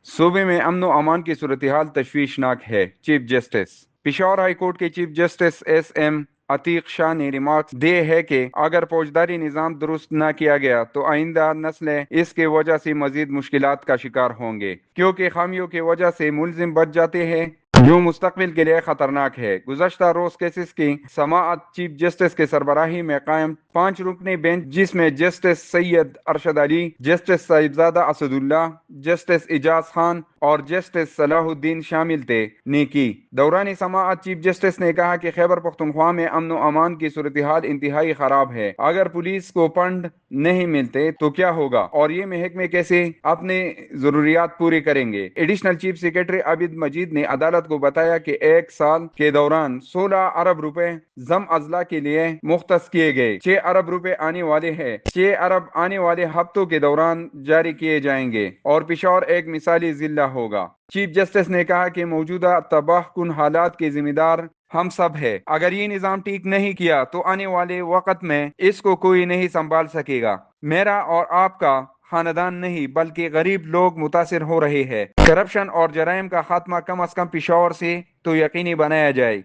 صوبے میں امن و امان کی صورتحال تشویشناک ہے: chief justice. Peshawar high court کے chief justice S M Atiq Shah نے ریمارکس دیے ہے کہ اگر فوجداری نظام درست نہ کیا گیا تو آئندہ نسلیں اس کی وجہ سے مزید مشکلات کا شکار ہوں گے، کیونکہ خامیوں کی وجہ سے ملزم بچ جاتے ہیں جو مستقبل کے لیے خطرناک ہے۔ گزشتہ روز کیسز کی سماعت چیف جسٹس کے سربراہی میں قائم 5 رکنی بینچ، جس میں جسٹس سید ارشد علی، جسٹس صاحبزادہ اسد اللہ، جسٹس اعجاز خان اور جسٹس صلاح الدین شامل تھے، نے کی۔ دوران سماعت چیف جسٹس نے کہا کہ خیبر پختونخوا میں امن و امان کی صورتحال انتہائی خراب ہے۔ اگر پولیس کو فنڈ نہیں ملتے تو کیا ہوگا اور یہ محکمے کیسے اپنے ضروریات پوری کریں گے؟ ایڈیشنل چیف سیکرٹری عابد مجید نے عدالت کو بتایا کہ 1 سال کے دوران 16 ارب روپے ضم اضلاع کے لیے مختص کیے گئے، 6 ارب روپے آنے والے ہیں، 6 ارب آنے والے ہفتوں کے دوران جاری کیے جائیں گے اور پشاور ایک مثالی ضلع ہوگا۔ چیف جسٹس نے کہا کہ موجودہ تباہ کن حالات کے ذمہ دار ہم سب ہیں۔ اگر یہ نظام ٹھیک نہیں کیا تو آنے والے وقت میں اس کو کوئی نہیں سنبھال سکے گا۔ میرا اور آپ کا خاندان نہیں بلکہ غریب لوگ متاثر ہو رہے ہیں۔ کرپشن اور جرائم کا خاتمہ کم از کم پشاور سے تو یقینی بنایا جائے۔